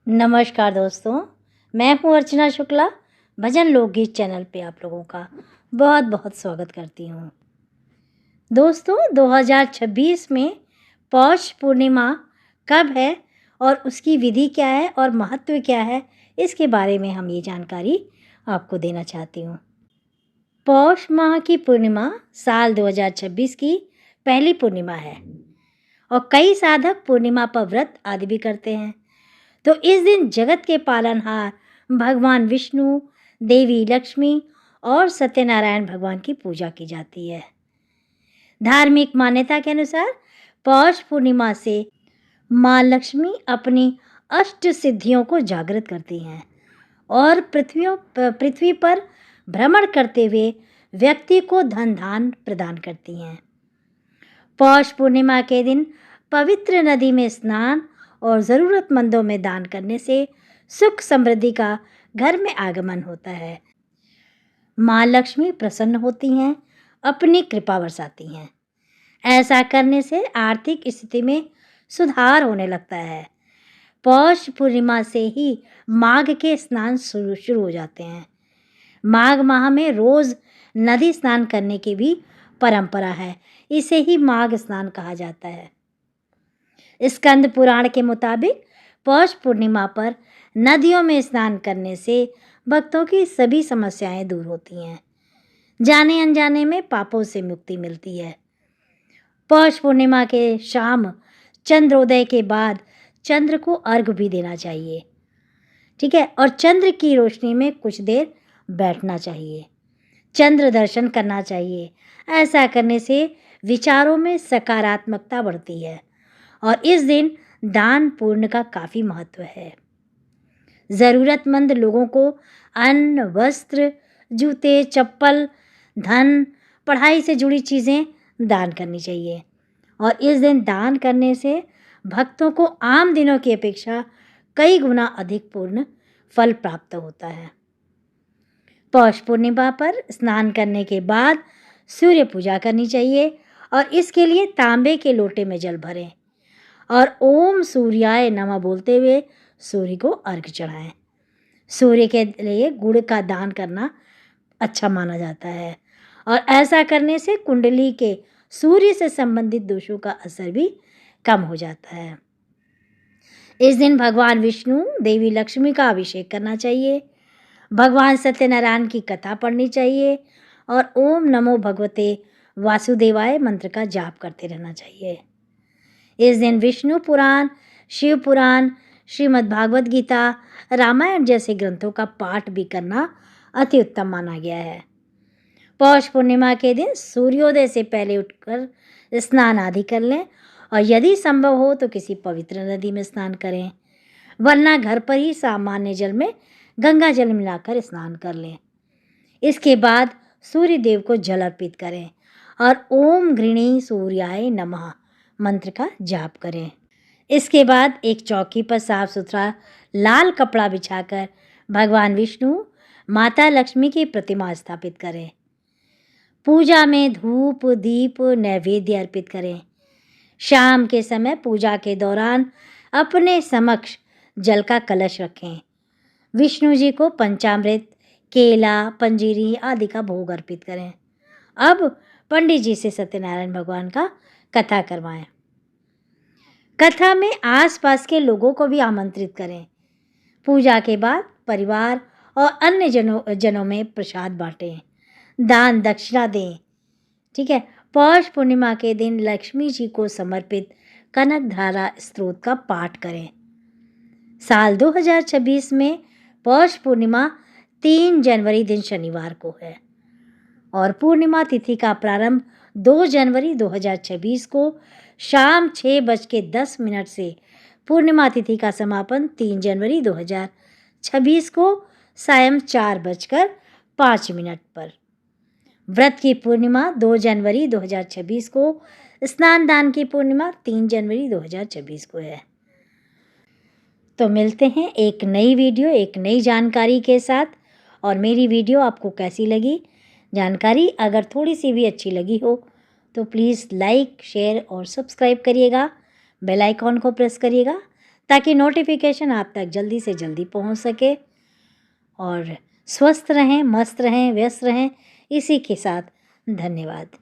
नमस्कार दोस्तों, मैं हूँ अर्चना शुक्ला। भजन लोकगीत चैनल पे आप लोगों का बहुत बहुत स्वागत करती हूँ। दोस्तों, 2026 में पौष पूर्णिमा कब है और उसकी विधि क्या है और महत्व क्या है, इसके बारे में हम ये जानकारी आपको देना चाहती हूँ। पौष माह की पूर्णिमा साल 2026 की पहली पूर्णिमा है और कई साधक पूर्णिमा पर व्रत आदि भी करते हैं। तो इस दिन जगत के पालनहार भगवान विष्णु, देवी लक्ष्मी और सत्यनारायण भगवान की पूजा की जाती है। धार्मिक मान्यता के अनुसार पौष पूर्णिमा से माँ लक्ष्मी अपनी अष्ट सिद्धियों को जागृत करती हैं और पृथ्वी पर भ्रमण करते हुए व्यक्ति को धन धान प्रदान करती हैं। पौष पूर्णिमा के दिन पवित्र नदी में स्नान और ज़रूरतमंदों में दान करने से सुख समृद्धि का घर में आगमन होता है। माँ लक्ष्मी प्रसन्न होती हैं, अपनी कृपा बरसाती हैं। ऐसा करने से आर्थिक स्थिति में सुधार होने लगता है। पौष पूर्णिमा से ही माघ के स्नान शुरू हो जाते हैं। माघ माह में रोज़ नदी स्नान करने की भी परंपरा है। इसे ही माघ स्नान कहा जाता है। स्कंद पुराण के मुताबिक पौष पूर्णिमा पर नदियों में स्नान करने से भक्तों की सभी समस्याएं दूर होती हैं। जाने अनजाने में पापों से मुक्ति मिलती है। पौष पूर्णिमा के शाम चंद्रोदय के बाद चंद्र को अर्घ्य भी देना चाहिए, ठीक है, और चंद्र की रोशनी में कुछ देर बैठना चाहिए, चंद्र दर्शन करना चाहिए। ऐसा करने से विचारों में सकारात्मकता बढ़ती है और इस दिन दान पुण्य का काफ़ी महत्व है। ज़रूरतमंद लोगों को अन्न, वस्त्र, जूते, चप्पल, धन, पढ़ाई से जुड़ी चीज़ें दान करनी चाहिए और इस दिन दान करने से भक्तों को आम दिनों की अपेक्षा कई गुना अधिक पूर्ण फल प्राप्त होता है। पौष पूर्णिमा पर स्नान करने के बाद सूर्य पूजा करनी चाहिए और इसके लिए तांबे के लोटे में जल भरें और ओम सूर्याय नमः बोलते हुए सूर्य को अर्घ्य चढ़ाएं। सूर्य के लिए गुड़ का दान करना अच्छा माना जाता है और ऐसा करने से कुंडली के सूर्य से संबंधित दोषों का असर भी कम हो जाता है। इस दिन भगवान विष्णु, देवी लक्ष्मी का अभिषेक करना चाहिए, भगवान सत्यनारायण की कथा पढ़नी चाहिए और ओम नमो भगवते वासुदेवाय मंत्र का जाप करते रहना चाहिए। इस दिन विष्णु पुराण, शिव पुराण, श्रीमद् भागवत गीता, रामायण जैसे ग्रंथों का पाठ भी करना अति उत्तम माना गया है। पौष पूर्णिमा के दिन सूर्योदय से पहले उठकर स्नान आदि कर लें और यदि संभव हो तो किसी पवित्र नदी में स्नान करें, वरना घर पर ही सामान्य जल में गंगा जल मिलाकर स्नान कर लें। इसके बाद सूर्य देव को जल अर्पित करें और ओम गृणी सूर्याय नमः मंत्र का जाप करें। इसके बाद एक चौकी पर साफ सुथरा लाल कपड़ा बिछाकर भगवान विष्णु, माता लक्ष्मी की प्रतिमा स्थापित करें। पूजा में धूप, दीप, नैवेद्य अर्पित करें। शाम के समय पूजा के दौरान अपने समक्ष जल का कलश रखें। विष्णु जी को पंचामृत, केला, पंजीरी आदि का भोग अर्पित करें। अब पंडित जी से सत्यनारायण भगवान का कथा करवाएं। कथा में आसपास के लोगों को भी आमंत्रित करें। पूजा के बाद परिवार और अन्य जनों में प्रसाद बांटें, दान दक्षिणा दें, ठीक है। पौष पूर्णिमा के दिन लक्ष्मी जी को समर्पित कनकधारा स्तोत्र का पाठ करें। साल 2026 में पौष पूर्णिमा 3 जनवरी दिन शनिवार को है और पूर्णिमा तिथि का प्रारंभ 2 जनवरी 2026 को शाम 6:10 से पूर्णिमा तिथि का समापन 3 जनवरी 2026 को सायं 4:05 पर। व्रत की पूर्णिमा 2 जनवरी 2026 को, स्नान दान की पूर्णिमा 3 जनवरी 2026 को है। तो मिलते हैं एक नई वीडियो, एक नई जानकारी के साथ। और मेरी वीडियो आपको कैसी लगी, जानकारी अगर थोड़ी सी भी अच्छी लगी हो तो प्लीज़ लाइक, शेयर और सब्सक्राइब करिएगा। बेल आइकॉन को प्रेस करिएगा ताकि नोटिफिकेशन आप तक जल्दी से जल्दी पहुंच सके। और स्वस्थ रहें, मस्त रहें, व्यस्त रहें। इसी के साथ धन्यवाद।